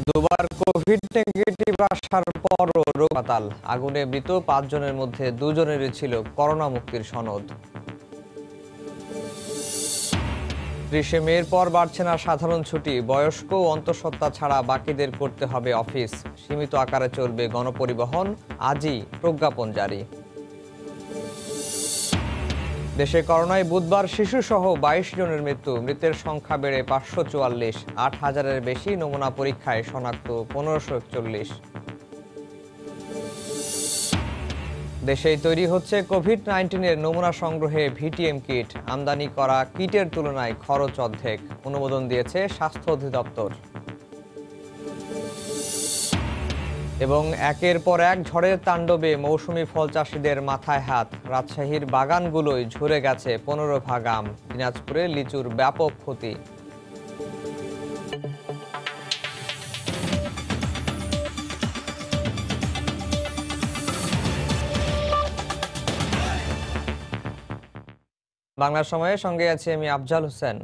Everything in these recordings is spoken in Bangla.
দুবার কোভিড নেগেটিভ আসার পরও রোগ হাসপাতাল আগুনে মৃত ৫ জনের মধ্যে ২ জনেরই ছিল করোনা মুক্তির সনদ। ৩০ মের পর বাড়ছে না সাধারণ ছুটি, বয়স্ক ও অন্তঃসত্ত্বা ছাড়া বাকিদের করতে হবে অফিস। সীমিত আকারে চলবে গণপরিবহন, আজই প্রজ্ঞাপন জারি। দেশে করোনায় বুধবার শিশুসহ ২২ জনের মৃত্যু, মৃতের সংখ্যা বেড়ে ৫৪৪। ৮,০০০-এর বেশি নমুনা পরীক্ষায় শনাক্ত ১৫৪১। দেশেই তৈরি হচ্ছে কোভিড-১৯-এর নমুনা সংগ্রহে ভিটিএম কিট। আমদানি করা কিটের তুলনায় খরচ অর্ধেক, অনুমোদন দিয়েছে স্বাস্থ্য অধিদপ্তর। এবং একের পর এক ঝড়ের তাণ্ডবে মৌসুমি ফল চাষিদের মাথায় হাত। রাজশাহীর বাগানগুলোয় ঝরে গেছে ১৫ ভাগ আম, দিনাজপুরে লিচুর ব্যাপক ক্ষতি। বাংলা সময়ের সঙ্গে আছি আমি আফজাল হোসেন।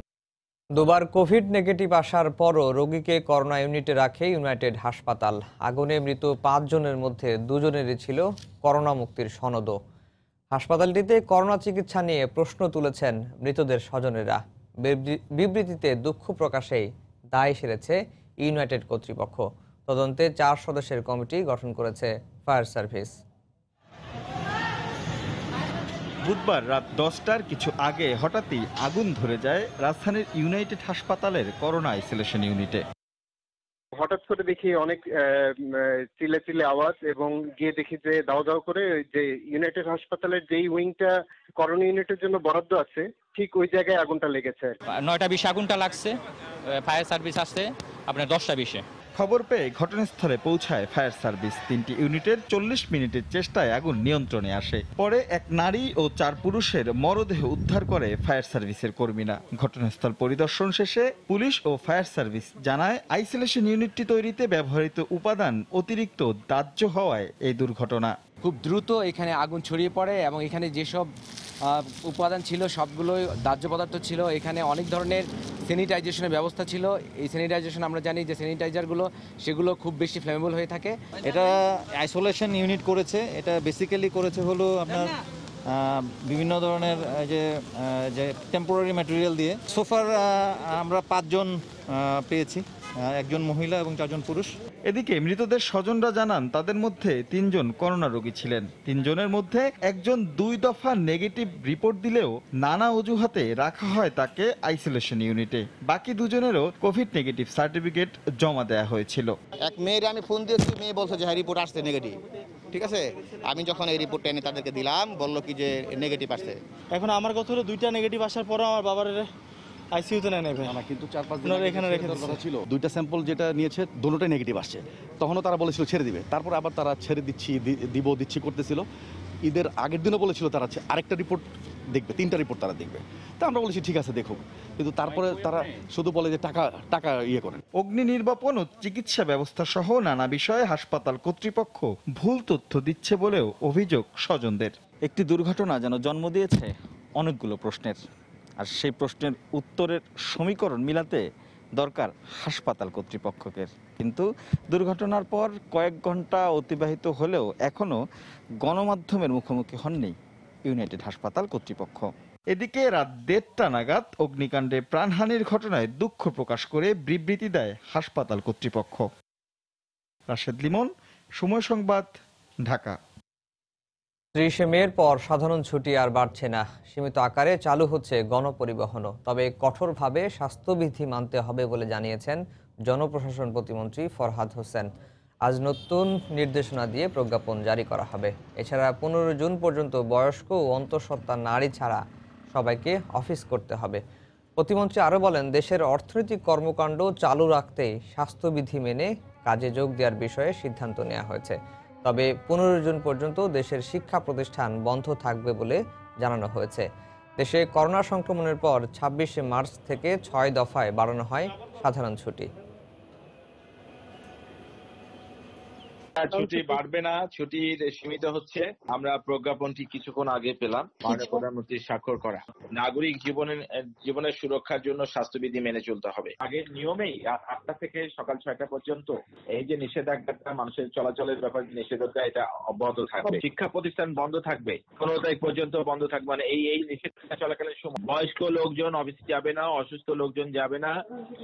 দুবার কোভিড নেগেটিভ আসার পরও রোগীকে করোনা ইউনিটে রাখে ইউনাইটেড হাসপাতাল। আগুনে মৃত ৫ জনের মধ্যে ২ জনেরই ছিল করোনা মুক্তির সনদও। হাসপাতালটিতে করোনা চিকিৎসা নিয়ে প্রশ্ন তুলেছেন মৃতদের স্বজনেরা। বিবৃতিতে দুঃখ প্রকাশেই দায় সেরেছে ইউনাইটেড কর্তৃপক্ষ। তদন্তে ৪ সদস্যের কমিটি গঠন করেছে ফায়ার সার্ভিস। বুধবার রাত ১০টার কিছু আগে হঠাৎই আগুন ধরে যায় রাজধানীর ইউনাইটেড হাসপাতালের করোনা আইসোলেশন ইউনিটে। হঠাৎ করে দেখি অনেক চিল্লে চিল্লে আওয়াজ এবং গিয়ে দেখি যে দাও দাও করে যে ইউনাইটেড হাসপাতালের যেই উইংটা করোনা ইউনিটের জন্য বরাদ্দ আছে ঠিক ওই জায়গায় আগুনটা লেগেছে। ৯টা ২০ আগুনটা লাগছে, ফায়ার সার্ভিস আসছে আপনার 10টা 20-এ। খবর পেয়ে ঘটনাস্থলে পৌঁছায় ফায়ার সার্ভিস। ৩টি ইউনিটের ৪০ মিনিটের চেষ্টায় আগুন নিয়ন্ত্রণে আসে। পরে এক নারী ও ৪ পুরুষের মরদেহ উদ্ধার করে ফায়ার সার্ভিসের কর্মীরা। ঘটনাস্থল পরিদর্শন শেষে পুলিশ ও ফায়ার সার্ভিস জানায় আইসোলেশন ইউনিটটি তৈরিতে ব্যবহৃত উপাদান অতিরিক্ত দাহ্য হওয়ায় এই দুর্ঘটনা। খুব দ্রুত এখানে আগুন ছড়িয়ে পড়ে এবং এখানে যেসব উপাদান ছিল সবগুলোই দাহ্য পদার্থ ছিল। এখানে অনেক ধরনের স্যানিটাইজেশনের ব্যবস্থা ছিল। এই স্যানিটাইজেশন আমরা জানি যে স্যানিটাইজারগুলো সেগুলো খুব বেশি ফ্লেমেবল হয়ে থাকে। এটা আইসোলেশন ইউনিট করেছে, এটা বেসিক্যালি করেছে হলো আপনার বিভিন্ন ধরনের যে টেম্পোরারি ম্যাটেরিয়াল দিয়ে। সোফার আমরা ৫ জন পেয়েছি, ১ জন মহিলা এবং ৪ জন পুরুষ। এদিকে মৃতদের স্বজনরা জানান তাদের মধ্যে ৩ জন করোনা রোগী ছিলেন। ৩ জনের মধ্যে একজন ২ দফা নেগেটিভ রিপোর্ট দিলেও নানা অজুহাতে রাখা হয় তাকে আইসোলেশন ইউনিটে। বাকি ২ জনেরও কোভিড নেগেটিভ সার্টিফিকেট জমা দেওয়া হয়েছিল। এক মেয়ের আমি ফোন দিয়েছি, মেয়ে বলছে যে হ্যাঁ রিপোর্ট আসছে নেগেটিভ। ঠিক আছে, আমি যখন এই রিপোর্টটা এনে তাদেরকে দিলাম, বললো কি যে নেগেটিভ আসছে। এখন আমার কথা হলো 2টা নেগেটিভ আসার পরও আমার বাবার আইসিইউতে নেবে না, কিন্তু 4-5 দিন এখানে রেখে কথা ছিল। 2টা স্যাম্পল যেটা নিয়েছে দুটোটাই নেগেটিভ আসছে। তখনও তারা বলেছিল ছেড়ে দিবে, তারপর আবার তারা ছেড়ে দিচ্ছি করতেছিল। ঈদের আগের দিনও বলেছিল তারা আরেকটা রিপোর্ট দেখবে, 3টা রিপোর্ট তারা দেখবে। তা আমরা বলেছি ঠিক আছে দেখুক, কিন্তু তারপরে তারা শুধু বলে যে টাকা ইয়ে করেন। অগ্নি নির্বাপন ও চিকিৎসা ব্যবস্থা সহ নানা বিষয়ে হাসপাতাল কর্তৃপক্ষ ভুল তথ্য দিচ্ছে বলেও অভিযোগ স্বজনদের। একটি দুর্ঘটনা যেন জন্ম দিয়েছে অনেকগুলো প্রশ্নের, আর সেই প্রশ্নের উত্তরের সমীকরণ মিলাতে দরকার হাসপাতাল কর্তৃপক্ষকে। কিন্তু দুর্ঘটনার পর কয়েক ঘন্টা অতিবাহিত হলেও এখনও গণমাধ্যমের মুখোমুখি হননি ইউনাইটেড হাসপাতাল কর্তৃপক্ষ। এদিকে রাত ১:৩০ নাগাদ অগ্নিকাণ্ডে প্রাণহানির ঘটনায় দুঃখ প্রকাশ করে বিবৃতি দেয় হাসপাতাল কর্তৃপক্ষ। রাশেদ লিমন, সময় সংবাদ, ঢাকা। ৩০ মের পর সাধারণ ছুটি আর বাড়ছে না, সীমিত আকারে চালু হচ্ছে গণপরিবহনও। তবে কঠোরভাবে স্বাস্থ্যবিধি মানতে হবে বলে জানিয়েছেন জনপ্রশাসন প্রতিমন্ত্রী ফরহাদ হোসেন। আজ নতুন নির্দেশনা দিয়ে প্রজ্ঞাপন জারি করা হবে। এছাড়া ১৫ জুন পর্যন্ত বয়স্ক ও অন্তঃসত্ত্বা নারী ছাড়া সবাইকে অফিস করতে হবে। প্রতিমন্ত্রী আরও বলেন, দেশের অর্থনৈতিক কর্মকাণ্ড চালু রাখতেই স্বাস্থ্যবিধি মেনে কাজে যোগ দেওয়ার বিষয়ে সিদ্ধান্ত নেওয়া হয়েছে। তবে ১৫ জুন পর্যন্ত দেশের শিক্ষা প্রতিষ্ঠান বন্ধ থাকবে বলে জানানো হয়েছে। দেশে করোনা সংক্রমণের পর ২৬শে মার্চ থেকে ৬ দফায় বাড়ানো হয় সাধারণ ছুটি। ছুটি বাড়বে না, ছুটি সীমিত হচ্ছে। আমরা প্রজ্ঞাপনটি কিছুক্ষণ আগে পেলাম, মাননীয় প্রধানমন্ত্রীর স্বাক্ষর করা। নাগরিক জীবনের সুরক্ষার জন্য স্বাস্থ্যবিধি মেনে চলতে হবে। আগের নিয়মেই 8টা থেকে সকাল 6টা পর্যন্ত এই যে নিষেধাজ্ঞাটা, মানুষের চলাচলের ব্যাপারে নিষেধাজ্ঞা, এটা অব্যাহত থাকবে। শিক্ষা প্রতিষ্ঠান বন্ধ থাকবে, 15 তারিখ পর্যন্ত বন্ধ থাকবে। মানে এই নিষেধাজ্ঞা চলাকালীন সময় বয়স্ক লোকজন অফিসে যাবে না, অসুস্থ লোকজন যাবে না,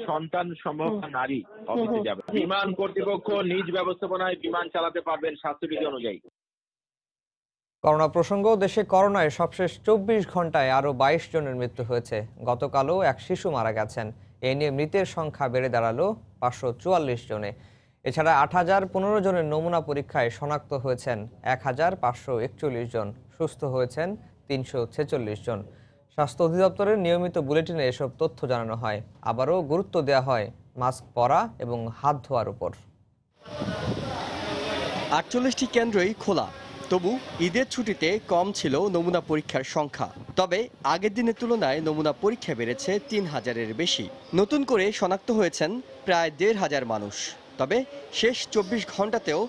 সন্তান সম্ভব নারী অফিসে যাবে। বিমান কর্তৃপক্ষ নিজ ব্যবস্থাপনায় বিমান চালাতে পারবেন স্বাস্থ্যবিধি অনুযায়ী। করোনা প্রসঙ্গ, দেশে করোনায় সবশেষ 24 ঘন্টায় আরও 22 জনের মৃত্যু হয়েছে। গতকালও এক শিশু মারা গেছেন। এ নিয়ে মৃতের সংখ্যা বেড়ে দাঁড়ালো 544 জনে। এছাড়া 8015 জনের নমুনা পরীক্ষায় শনাক্ত হয়েছেন 1541 জন, সুস্থ হয়েছেন 346 জন। স্বাস্থ্য অধিদপ্তরের নিয়মিত বুলেটিনে এসব তথ্য জানানো হয়। আবারও গুরুত্ব দেওয়া হয় মাস্ক পরা এবং হাত ধোয়ার উপর। 48টি কেন্দ্রই খোলা, তবু ঈদের ছুটিতে কম ছিল নমুনা পরীক্ষার সংখ্যা। তবে আগের দিনের তুলনায় নমুনা পরীক্ষা বেড়েছে 3000-এর বেশি। নতুন করে শনাক্ত হয়েছেন প্রায় 1500 মানুষ। তবে শেষ 24 ঘন্টাতেও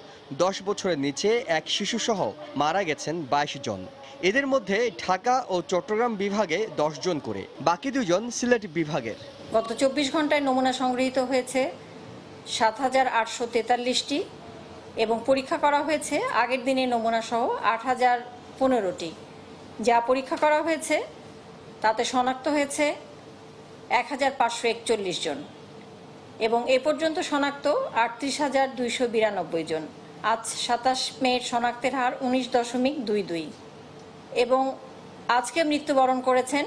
10 বছরের নিচে এক শিশুসহ মারা গেছেন 22 জন। এদের মধ্যে ঢাকা ও চট্টগ্রাম বিভাগে 10 জন করে, বাকি 2 জন সিলেট বিভাগের। গত 24 ঘন্টায় নমুনা সংগৃহীত হয়েছে 7843টি এবং পরীক্ষা করা হয়েছে আগের দিনের নমুনা সহ 8015টি। যা পরীক্ষা করা হয়েছে তাতে শনাক্ত হয়েছে 1541 জন এবং এ পর্যন্ত শনাক্ত 38292 জন। আজ 27 মে শনাক্তের হার 19.22 এবং আজকে মৃত্যুবরণ করেছেন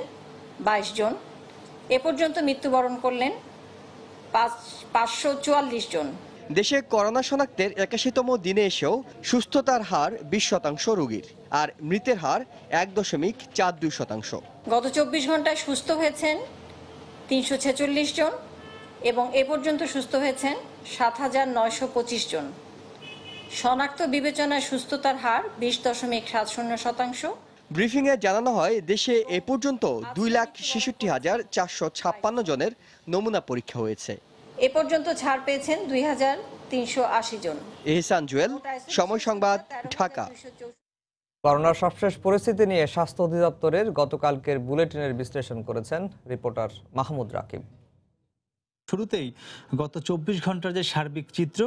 22 জন। এ পর্যন্ত মৃত্যুবরণ করলেন 544 জন। দেশে করোনা শনাক্তের 81তম দিনে এসেও সুস্থতার হার 20% রোগীর, আর মৃতের হার 1.42%। গত 24 ঘন্টায় সুস্থ হয়েছেন 346 জন এবং এ পর্যন্ত সুস্থ হয়েছেন 7925 জন। শনাক্ত বিবেচনায় সুস্থতার হার 20.70%। ব্রিফিংয়ে জানানো হয়, দেশে এ পর্যন্ত 2,66,456 জনের নমুনা পরীক্ষা হয়েছে। এ পর্যন্ত ছাড় পেয়েছেন 2380 জন। এহসান জুয়েল, সময় সংবাদ, ঢাকা। করোনার সবশেষ পরিস্থিতি নিয়ে স্বাস্থ্য অধিদপ্তরের গতকালকের বুলেটিনের বিশ্লেষণ করেছেন রিপোর্টার মাহমুদ রাকিব। শুরুতেই গত 24 ঘন্টার যে সার্বিক চিত্র,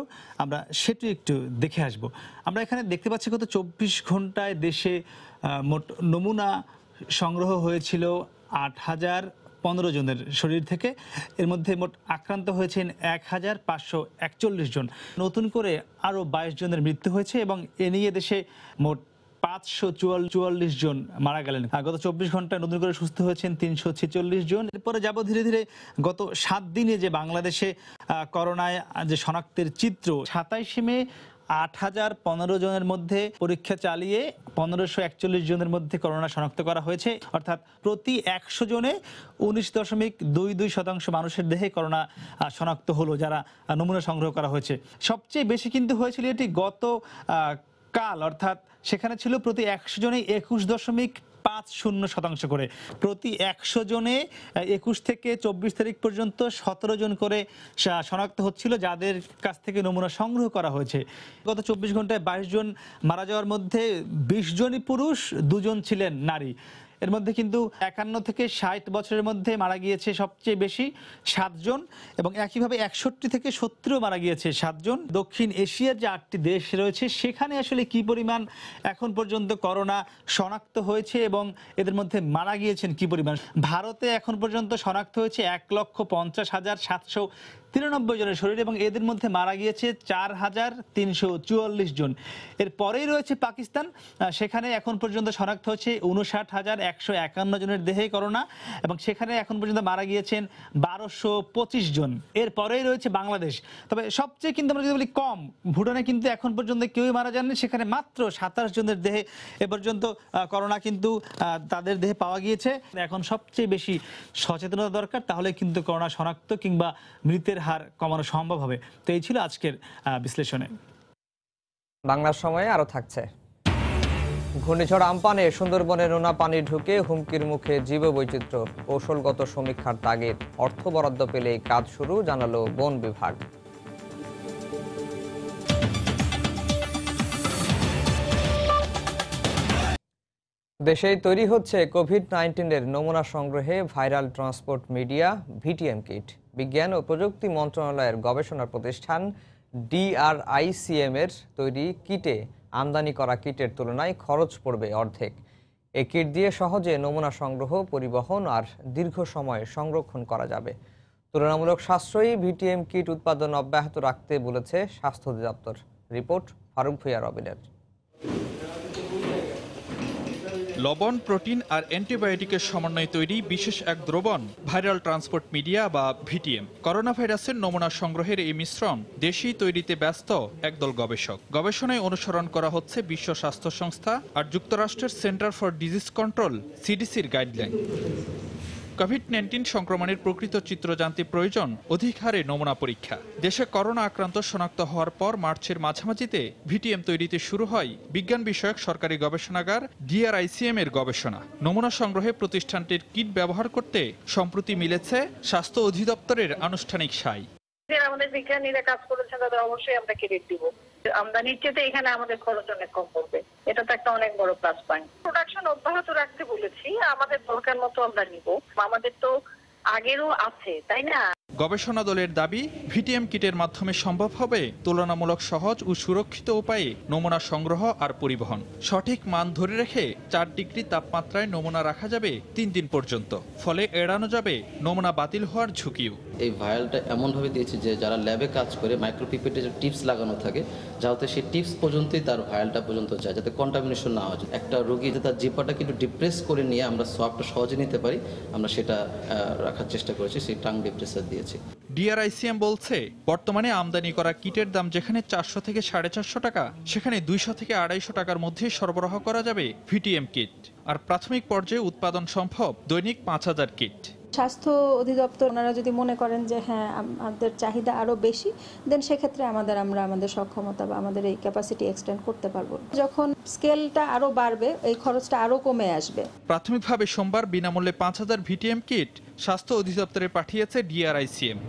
আমরা সেটি একটু দেখে আসব। আমরা এখানে দেখতে পাচ্ছি গত 24 ঘন্টায় দেশে মোট নমুনা সংগ্রহ হয়েছিল 8015 জনের শরীর থেকে। এর মধ্যে মোট আক্রান্ত হয়েছেন 1541 জন। নতুন করে আরও 22 জনের মৃত্যু হয়েছে এবং এ নিয়ে দেশে মোট 544 জন মারা গেলেন। গত 24 ঘন্টায় নতুন করে সুস্থ হয়েছেন 346 জন। এরপরে যাব ধীরে ধীরে গত 7 দিনে যে বাংলাদেশে করোনায় যে শনাক্তের চিত্র। 27 মে 8015 জনের মধ্যে পরীক্ষা চালিয়ে 1541 জনের মধ্যে করোনা শনাক্ত করা হয়েছে। অর্থাৎ প্রতি 100 জনে 19.22% মানুষের দেহে করোনা শনাক্ত হলো, যারা নমুনা সংগ্রহ করা হয়েছে। সবচেয়ে বেশি কিন্তু হয়েছিল এটি গত কাল, অর্থাৎ সেখানে ছিল প্রতি 100 জনে 21.50% করে। প্রতি 100 জনে 21 থেকে 24 তারিখ পর্যন্ত 17 জন করে শনাক্ত হচ্ছিল, যাদের কাছ থেকে নমুনা সংগ্রহ করা হয়েছে। গত 24 ঘন্টায় 22 জন মারা যাওয়ার মধ্যে 20 জনই পুরুষ, 2 জন ছিলেন নারী। এর মধ্যে কিন্তু 51 থেকে 60 বছরের মধ্যে মারা গিয়েছে সবচেয়ে বেশি 7 জন, এবং একইভাবে 61 থেকে 70 মারা গিয়েছে 7 জন। দক্ষিণ এশিয়ার যে 8টি দেশ রয়েছে সেখানে আসলে কি পরিমাণ এখন পর্যন্ত করোনা শনাক্ত হয়েছে এবং এদের মধ্যে মারা গিয়েছেন কি পরিমাণ। ভারতে এখন পর্যন্ত শনাক্ত হয়েছে 1,50,793 জনের শরীর এবং এদের মধ্যে মারা গিয়েছে 4,344 জন। এর পরেই রয়েছে পাকিস্তান, সেখানে এখন পর্যন্ত শনাক্ত হচ্ছে 59,151 জনের দেহে করোনা এবং সেখানে এখন পর্যন্ত মারা গিয়েছেন 1225 জন। এর পরেই রয়েছে বাংলাদেশ। তবে সবচেয়ে কিন্তু আমরা যদি বলি কম, ভুটানে কিন্তু এখন পর্যন্ত কেউই মারা যাননি, সেখানে মাত্র 27 জনের দেহে এ পর্যন্ত করোনা কিন্তু তাদের দেহে পাওয়া গিয়েছে। এখন সবচেয়ে বেশি সচেতনতা দরকার, তাহলে কিন্তু করোনা শনাক্ত কিংবা মৃতের হার কমানো সম্ভব হবে। তো এই ছিল আজকের বিশ্লেষণে। বাংলার সময়ে আরো থাকছে। ঘূর্ণিঝড় আম্পানে সুন্দরবনে নোনা পানি ঢুকে হুমকির মুখে জীববৈচিত্র্য। কৌশলগত সমীক্ষার তাগিদ, অর্থ বরাদ্দ পেলেই কাজ শুরু, জানালো বন বিভাগ। দেশেই তৈরি হচ্ছে কোভিড-19 নমুনা সংগ্রহে viral transport media VTM kit. বিজ্ঞান ও প্রযুক্তি মন্ত্রণালয়ের গবেষণা প্রতিষ্ঠান DRICM এর তৈরি কিটে আমদানি করা কিটের তুলনায় খরচ পড়বে অর্ধেক। এই কিট দিয়ে সহজে নমুনা সংগ্রহ, পরিবহন আর দীর্ঘ সময় সংরক্ষণ করা যাবে। তুলনামূলক সাশ্রয়ী ভিটিএম কিট উৎপাদন অব্যাহত রাখতে বলেছে স্বাস্থ্য অধিদপ্তর। রিপোর্ট ফারুক ভুঁইয়া রবিনের। লবণ, প্রোটিন আর অ্যান্টিবায়োটিকের সমন্বয়ে তৈরি বিশেষ এক দ্রবণ ভাইরাল ট্রান্সপোর্ট মিডিয়া বা ভিটিএম। করোনা ভাইরাসের নমুনা সংগ্রহের এই মিশ্রণ দেশেই তৈরিতে ব্যস্ত একদল গবেষক। গবেষণায় অনুসরণ করা হচ্ছে বিশ্ব স্বাস্থ্য সংস্থা আর যুক্তরাষ্ট্রের সেন্টার ফর ডিজিজ কন্ট্রোল CDCর গাইডলাইন। কোভিড-19 সংক্রমণের প্রকৃত চিত্র জানতে প্রয়োজন অধিক হারে নমুনা পরীক্ষা। দেশে করোনা আক্রান্ত শনাক্ত হওয়ার পর মার্চের মাঝামাঝিতে ভিটিএম তৈরিতে শুরু হয় বিজ্ঞান বিষয়ক সরকারি গবেষণাগার DRICM এর গবেষণা। নমুনা সংগ্রহে প্রতিষ্ঠানটির কিট ব্যবহার করতে সম্প্রতি মিলেছে স্বাস্থ্য অধিদপ্তরের আনুষ্ঠানিক সাই। আমাদের বিজ্ঞানীরা কাজ করেছেন, তাদের অবশ্যই আমরা ক্রেডিট দিব। আমদানির চেয়ে এখানে আমাদের খরচ অনেক কম পড়বে, এটা তো একটা অনেক বড় প্লাস পয়েন্ট। প্রোডাকশন অব্যাহত রাখতে বলেছি, আমাদের দরকার মতো আমরা নিব। আমাদের তো আগেরও আছে, তাই না? গবেষণা দলের দাবি, ভিটিএম কিটের মাধ্যমে সম্ভব হবে তুলনামূলক সহজ ও সুরক্ষিত উপায়ে নমুনা সংগ্রহ আর পরিবহন। সঠিক মান ধরে রেখে 4 ডিগ্রি তাপমাত্রায় নমুনা রাখা যাবে 3 দিন পর্যন্ত। ফলে এড়ানো যাবে নমুনা বাতিল হওয়ার ঝুঁকিও। এই ভায়ালটা এমনভাবে দিয়েছে যে যারা ল্যাবে কাজ করে মাইক্রোপিপেটে যে টিপস লাগানো থাকে, যাতে সেই টিপস পর্যন্তই তার ভায়ালটা পর্যন্ত যায়, যাতে কন্টামিনেশন না হয়। একটা রোগী যে তার জিহ্বাটাকে একটু ডিপ্রেস করে নিয়ে আমরা সোয়াবটা সহজে নিতে পারি, আমরা সেটা রাখার চেষ্টা করেছি, সেই টাং ডিপ্রেসার দিয়েছি। DRICM বলছে, বর্তমানে আমদানি করা কিটের দাম যেখানে 400 থেকে 450 টাকা, সেখানে 200 থেকে 250 টাকার মধ্যে সরবরাহ করা যাবে ভিটিএম কিট। আর প্রাথমিক পর্যায়ে উৎপাদন সম্ভব দৈনিক 5000 কিট। স্বাস্থ্য অধিদপ্তর ওনারা যদি মনে করেন যে হ্যাঁ আমাদের চাহিদা আরো বেশি, দেন সেক্ষেত্রে আমরা আমাদের সক্ষমতা বা আমাদের এই ক্যাপাসিটি এক্সটেন্ড করতে পারবো। যখন স্কেলটা আরো বাড়বে, এই খরচটা আরো কমে আসবে। প্রাথমিকভাবে সোমবার বিনামূল্যে 5000 ভিটিএম কিট স্বাস্থ্য অধিদপ্তরে পাঠিয়েছে DRICM।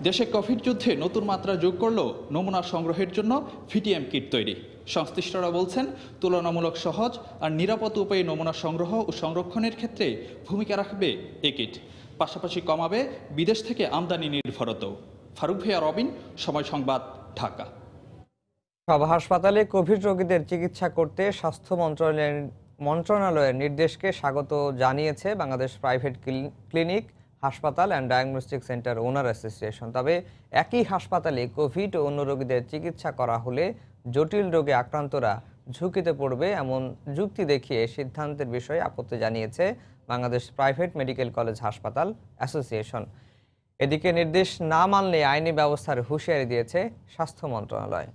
দেশে কোভিড যুদ্ধে নতুন মাত্রা যোগ করল নমুনা সংগ্রহের জন্য ভিটিএম কিট তৈরি। সংশ্লিষ্টরা বলছেন, তুলনামূলক সহজ আর নিরাপদ উপায়ে নমুনা সংগ্রহ ও সংরক্ষণের ক্ষেত্রে ভূমিকা রাখবে এই কিট। পাশাপাশি কমাবে বিদেশ থেকে আমদানি নির্ভরতাও। ফারুক ভুঁইয়া রবিন, সময় সংবাদ, ঢাকা। সব হাসপাতালে কোভিড রোগীদের চিকিৎসা করতে স্বাস্থ্য মন্ত্রণালয়ের নির্দেশকে স্বাগত জানিয়েছে বাংলাদেশ প্রাইভেট ক্লিনিক, হাসপাতাল and diagnostic centre owner association. তবে একই হাসপাতালে কোভিড ও অন্য রোগীদের চিকিৎসা করা হলে জটিল রোগে আক্রান্তরা ঝুঁকিতে পড়বে এমন যুক্তি দেখিয়ে সিদ্ধান্তের বিষয়ে আপত্তি জানিয়েছে বাংলাদেশ প্রাইভেট মেডিকেল কলেজ হাসপাতাল অ্যাসোসিয়েশন। এদিকে নির্দেশ না মানলে আইনি ব্যবস্থার হুঁশিয়ারি দিয়েছে স্বাস্থ্য মন্ত্রণালয়।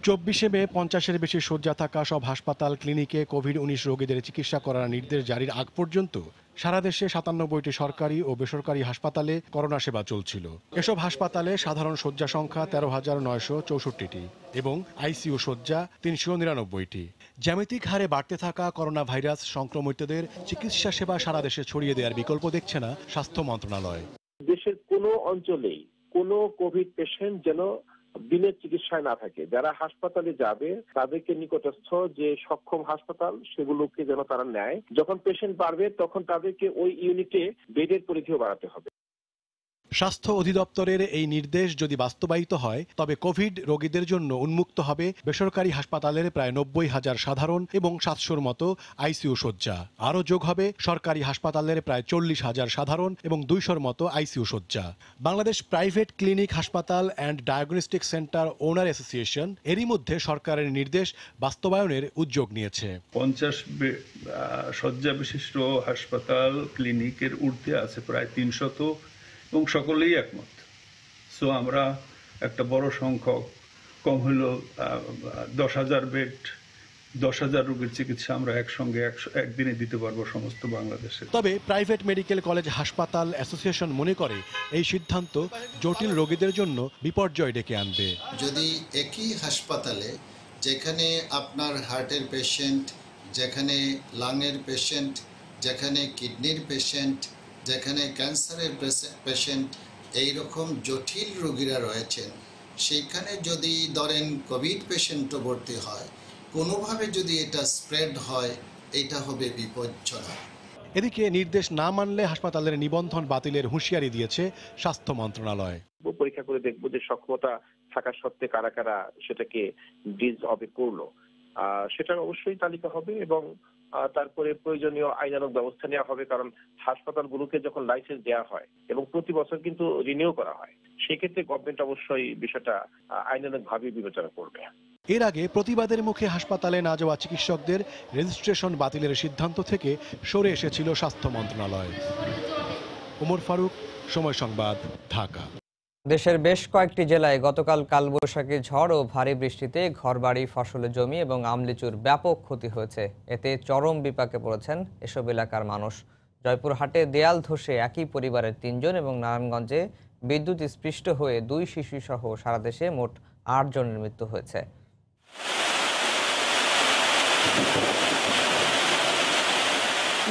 24 মে 50-এর বেশি শয্যা থাকা সব হাসপাতাল, ক্লিনিকে কোভিড-19 রোগীদের চিকিৎসা করার নির্দেশ জারির আগ পর্যন্ত সারা দেশে 97টি সরকারি ও বেসরকারি হাসপাতালে করোনা সেবা চলছিল। এসব হাসপাতালে সাধারণ শয্যা সংখ্যা 13,964টি এবং আইসিইউ শয্যা 399টি। জ্যামিতিক হারে বাড়তে থাকা করোনা ভাইরাস সংক্রমিতদের চিকিৎসা সেবা সারা দেশে ছড়িয়ে দেওয়ার বিকল্প দেখছে না স্বাস্থ্য মন্ত্রণালয়। দেশের কোনো অঞ্চলেই কোনো কোভিড পেশেন্ট যেন বিনা চিকিৎসায় না থাকে। যারা হাসপাতালে যাবে তাদেরকে নিকটস্থ যে সক্ষম হাসপাতাল সেগুলোকে যেন তারা নেয়। যখন পেশেন্ট বাড়বে তখন তাদেরকে ওই ইউনিটে বেডের পরিধিও বাড়াতে হবে। স্বাস্থ্য অধিদপ্তরের এই নির্দেশ যদি বাস্তবায়িত হয়, তবে কোভিড রোগীদের জন্য উন্মুক্ত হবে বেসরকারি হাসপাতালের প্রায় 90,000 সাধারণ এবং 700-র মতো আইসিইউ শয্যা। আরও যোগ হবে সরকারি হাসপাতালের প্রায় 40,000 সাধারণ এবং 200-র মতো আইসিইউ শয্যা। বাংলাদেশ প্রাইভেট ক্লিনিক, হাসপাতাল and diagnostic centre owner association এরই মধ্যে সরকারের নির্দেশ বাস্তবায়নের উদ্যোগ নিয়েছে। 50 শয্যা বিশিষ্ট হাসপাতাল, ক্লিনিকের ঊর্ধ্বে আছে প্রায় 300 এবং সকলেই একমত। সো আমরা একটা বড় সংখ্যক, কম হলো 10,000 বেড, 10,000 রোগীর চিকিৎসা আমরা একসঙ্গে একদিনে দিতে পারবো সমস্ত বাংলাদেশে। তবে প্রাইভেট মেডিকেল কলেজ হাসপাতাল অ্যাসোসিয়েশন মনে করে এই সিদ্ধান্ত জটিল রোগীদের জন্য বিপর্যয় ডেকে আনবে। যদি একই হাসপাতালে, যেখানে আপনার হার্টের পেশেন্ট, যেখানে লাংয়ের পেশেন্ট, যেখানে কিডনির পেশেন্ট, যেখানে ক্যান্সারের পেশেন্ট, এইরকম জটিল রোগীরা রয়েছেন, সেইখানে যদি ধরেন কোভিড পেশেন্টও ভর্তি হয়, কোনোভাবে যদি এটা স্প্রেড হয় এটা হবে বিপজ্জনক। এদিকে নির্দেশ না মানলে হাসপাতালের নিবন্ধন বাতিলের হুঁশিয়ারি দিয়েছে স্বাস্থ্য মন্ত্রণালয়। পরীক্ষা করে দেখবো যে সক্ষমতা থাকা সত্ত্বে কারা কারা সেটাকে ডিজ অবে করলো, সেটার অবশ্যই তালিকা হবে এবং তারপরে প্রয়োজনীয় আইনানুগ ব্যবস্থা নেওয়া হবে। কারণ হাসপাতালগুলোকে যখন লাইসেন্স দেওয়া হয় এবং প্রতি বছর কিন্তু রিনিউ করা হয়, সেক্ষেত্রে গভর্নমেন্ট অবশ্যই বিষয়টা আইনানুগ ভাবে বিবেচনা করবে। এর আগে প্রতিবাদের মুখে হাসপাতালে না যাওয়া চিকিৎসকদের রেজিস্ট্রেশন বাতিলের সিদ্ধান্ত থেকে সরে এসেছিল স্বাস্থ্য মন্ত্রণালয়। ওমর ফারুক, সময় সংবাদ, ঢাকা। দেশের বেশ কয়েকটি জেলায় গতকাল কালবৈশাখী ঝড় ও ভারী বৃষ্টিতে ঘরবাড়ি, ফসলের জমি এবং আমলিচুর ব্যাপক ক্ষতি হয়েছে। এতে চরম বিপাকে পড়েছেন এসব এলাকার মানুষ। জয়পুরহাটে দেয়াল ধসে একই পরিবারের ৩ জন এবং নারায়ণগঞ্জে বিদ্যুৎ স্পৃষ্ট হয়ে 2 শিশুসহ সারা দেশে মোট 8 জনের মৃত্যু হয়েছে।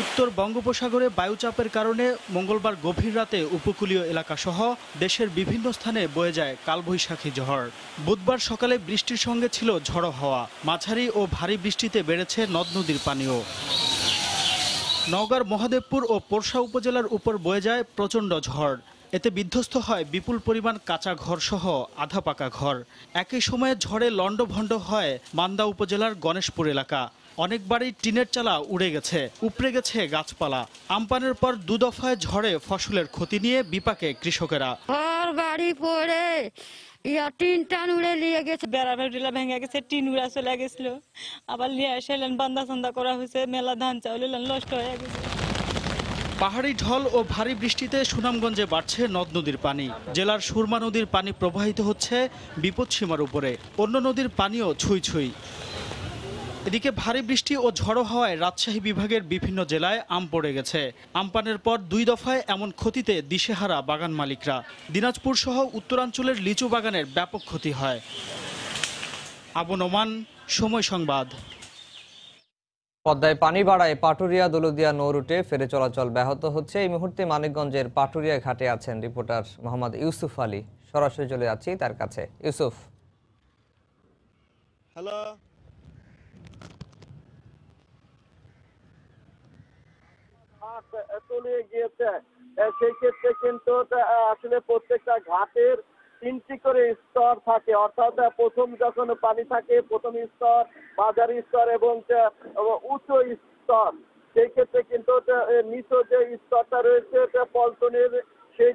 উত্তর বঙ্গোপসাগরে বায়ুচাপের কারণে মঙ্গলবার গভীর রাতে উপকূলীয় এলাকাসহ দেশের বিভিন্ন স্থানে বয়ে যায় কালবৈশাখী ঝড়। বুধবার সকালে বৃষ্টির সঙ্গে ছিল ঝড়ো হাওয়া। মাঝারি ও ভারী বৃষ্টিতে বেড়েছে নদ নদীর পানিও। নওগাঁর মহাদেবপুর ও পোরশা উপজেলার উপর বয়ে যায় প্রচণ্ড ঝড়। এতে বিধ্বস্ত হয় বিপুল পরিমাণ কাঁচা ঘরসহ আধা পাকা ঘর। একই সময়ে ঝড়ে লণ্ডভণ্ড হয় মান্দা উপজেলার গণেশপুর এলাকা। অনেক বাড়ির টিনের চালা উড়ে গেছে, উপড়ে গেছে গাছপালা। আমপানের পর 2 দফায় ঝড়ে ফসলের ক্ষতি নিয়ে বিপাকে কৃষকেরা। ঘর বাড়ি পড়ে টিন টান উড়ে নিয়ে গেছে, বেড়া বেড়া ভেঙে গেছে, টিন উড়া চলে গেছিল। আবার নিয়ে এসেলেন, বান্দা চান্দা করা হয়েছে, মেলা ধান চাউল নষ্ট হয়ে গেছে। পাহাড়ি ঢল ও ভারী বৃষ্টিতে সুনামগঞ্জে বাড়ছে নদ নদীর পানি। জেলার সুরমা নদীর পানি প্রবাহিত হচ্ছে বিপদসীমার উপরে, অন্য নদীর পানিও ছুঁই ছুঁই। এদিকে ভারী বৃষ্টি ও ঝড়ো হওয়ায় রাজশাহী বিভাগের বিভিন্ন জেলায় আম পড়ে গেছে। আমপানের পর 2 দফায় এমন ক্ষতিতে দিশেহারা বাগান মালিকরা। দিনাজপুর সহ উত্তরাঞ্চলের লিচু বাগানের ব্যাপক ক্ষতি হয়। আবু নোমান, সময় সংবাদ। পদ্মায় পানি বাড়ায় পাটুরিয়া দৌলতদিয়া নৌ রুটে ফেরি চলাচল ব্যাহত হচ্ছে। এই মুহূর্তে মানিকগঞ্জের পাটুরিয়া ঘাটে আছেন রিপোর্টার মোহাম্মদ ইউসুফ আলী। সরাসরি চলে যাচ্ছি তার কাছে। ইউসুফ। হ্যালো। চলে গিয়েছে, সেই ক্ষেত্রে কিন্তু আসলে প্রত্যেকটা ঘাটের 3টি করে স্তর থাকে। অর্থাৎ প্রথম যখন পানি থাকে, প্রথম স্তর, মাঝারি স্তর এবং উঁচু স্তর। সেই ক্ষেত্রে কিন্তু নিচু যে স্তরটা রয়েছে পল্টনের, সেই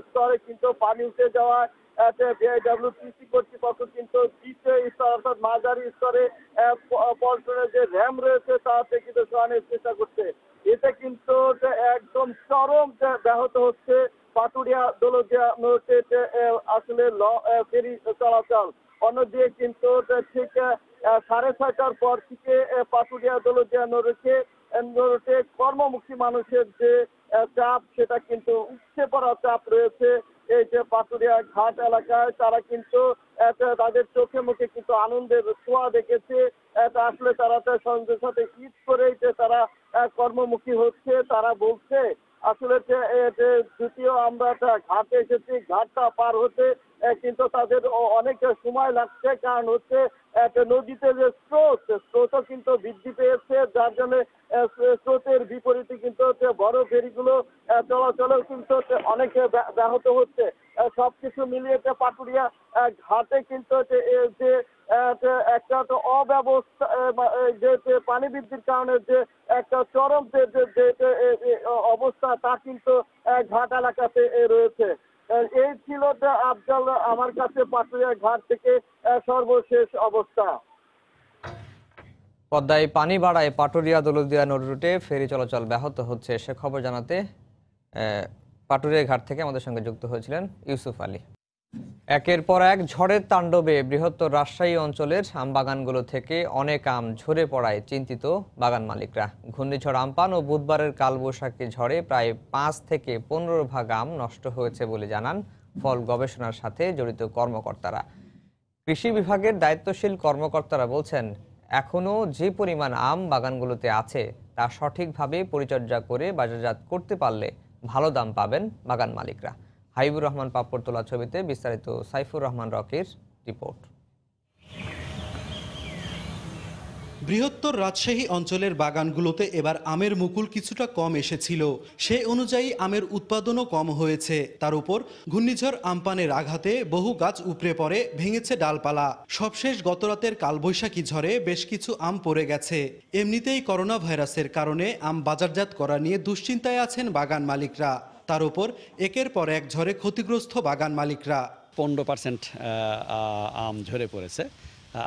স্তরে কিন্তু পানি উঠে যাওয়া বিআইডব্লিউটিসি কর্তৃপক্ষ কিন্তু দ্বিতীয় স্তর অর্থাৎ মাঝারি স্তরে পল্টনের যে র্যাম রয়েছে তাতে কিন্তু সরানোর চেষ্টা করছে। এতে কিন্তু একদম চরম ব্যাহত হচ্ছে পাটুরিয়া দৌলতদিয়া নৌতে আসলে ফেরি চলাচল। অন্যদিকে কিন্তু ঠিক 6:30টার পর থেকে পাটুরিয়া দৌলতদিয়া নৌরুটে কর্মমুখী মানুষের যে চাপ, সেটা কিন্তু উপচে পড়া চাপ রয়েছে। এই যে পাটুরিয়া ঘাট এলাকায় তারা কিন্তু তাদের চোখে মুখে কিন্তু আনন্দের ছোঁয়া দেখেছে। আসলে তারা সঙ্গে সাথে ঈদ করে যে তারা কর্মমুখী হচ্ছে। তারা বলছে আসলে যে দ্বিতীয় আমরা ঘাটে এসেছি, ঘাটটা পার হতে কিন্তু তাদের অনেক সময় লাগছে। কারণ হচ্ছে নদীতে যে স্রোতও কিন্তু বৃদ্ধি পেয়েছে, যার জন্য স্রোতের বিপরীতে কিন্তু বড় ফেরিগুলো চলাচলেও কিন্তু অনেক ব্যাহত হচ্ছে। সবকিছু মিলিয়ে পাটুরিয়া ঘাটে কিন্তু যে একটা অব্যবস্থা, যে পানি বৃদ্ধির কারণে যে একটা চরম যে অবস্থা, তা কিন্তু ঘাট এলাকাতে রয়েছে। এই ছিল আফজাল আমার কাছে পাটুরিয়া ঘাট থেকে সর্বশেষ অবস্থা। পদ্মায় পানি বাড়ায় পাটুরিয়া দৌলতদিয়া নৌ রুটে ফেরি চলাচল ব্যাহত হচ্ছে। সে খবর জানাতে পাটুরিয়া ঘাট থেকে আমাদের সঙ্গে যুক্ত হয়েছিলেন ইউসুফ আলী। একের পর এক ঝড়ের তাণ্ডবে বৃহত্তর রাজশাহী অঞ্চলের আম বাগানগুলো থেকে অনেক আম ঝরে পড়ায় চিন্তিত বাগান মালিকরা। ঘূর্ণিঝড় আম্পান ও বুধবারের কালবৈশাখী ঝড়ে প্রায় 5 থেকে 15 ভাগ আম নষ্ট হয়েছে বলে জানান ফল গবেষণার সাথে জড়িত কর্মকর্তারা। কৃষি বিভাগের দায়িত্বশীল কর্মকর্তারা বলছেন, এখনও যে পরিমাণ আম বাগানগুলোতে আছে তা সঠিকভাবে পরিচর্যা করে বাজারজাত করতে পারলে ভালো দাম পাবেন বাগান মালিকরা। হাবিবুর রহমান পাপ্পর তোলা ছবিতে বিস্তারিত সাইফুর রহমান রকির রিপোর্ট। বৃহত্তর রাজশাহী অঞ্চলের বাগানগুলোতে এবার আমের মুকুল কিছুটা কম এসেছিল, সেই অনুযায়ী আমের উৎপাদনও কম হয়েছে। তার উপর ঘূর্ণিঝড় আম্পানের আঘাতে বহু গাছ উপড়ে পড়ে, ভেঙেছে ডালপালা। সবশেষ গতরাতের কালবৈশাখী ঝড়ে বেশ কিছু আম পড়ে গেছে। এমনিতেই করোনা ভাইরাসের কারণে আম বাজারজাত করা নিয়ে দুশ্চিন্তায় আছেন বাগান মালিকরা। তার উপর একের পর এক ঝড়ে ক্ষতিগ্রস্ত বাগান মালিকরা। 15% আম ঝরে পড়েছে।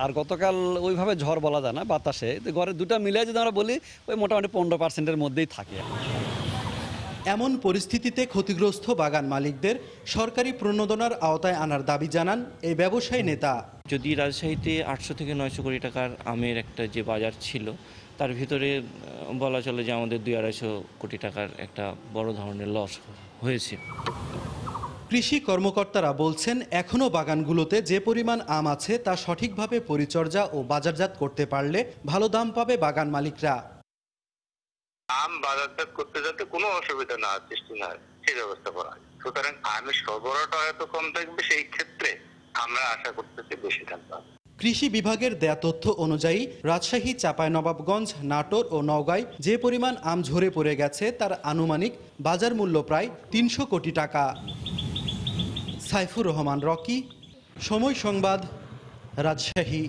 আর গতকাল ওইভাবে ঝড় বলা যায় না, বাতাসে ঘরে দুটা মিলে যদি আমরা বলি ওই মোটামুটি 15%-এর মধ্যেই থাকে। এমন পরিস্থিতিতে ক্ষতিগ্রস্ত বাগান মালিকদের সরকারি প্রণোদনার আওতায় আনার দাবি জানান এই ব্যবসায়ী নেতা। যদি রাজশাহীতে 800 থেকে 900 কোটি টাকার আমের একটা যে বাজার ছিল, তার ভিতরে বলা চলে যে আমাদের 200-250 কোটি টাকার একটা বড় ধরনের লস হয়েছে। কৃষি কর্মকর্তারা বলছেন, এখনও বাগানগুলোতে যে পরিমাণ আম আছে তা সঠিকভাবে পরিচর্যা ও বাজারজাত করতে পারলে ভালো দাম পাবে বাগান মালিকরা। আম বাজারজাত করতে যাতে কোনো অসুবিধা না সৃষ্টি না হয় সেই ব্যবস্থা করা হয়। সুতরাং আমের সরবরাহটা হয়তো কম থাকবে, সেই ক্ষেত্রে আমরা আশা করতেছি বেশি দাম পাবো। কৃষি বিভাগের দেয়া তথ্য অনুযায়ী রাজশাহী, চাঁপাইনবাবগঞ্জ, নাটোর ও নওগাঁয় যে পরিমাণ আম ঝরে পড়ে গেছে তার আনুমানিক বাজার মূল্য প্রায় 300 কোটি টাকা। সাইফুর রহমান রকি, সময় সংবাদ, রাজশাহী।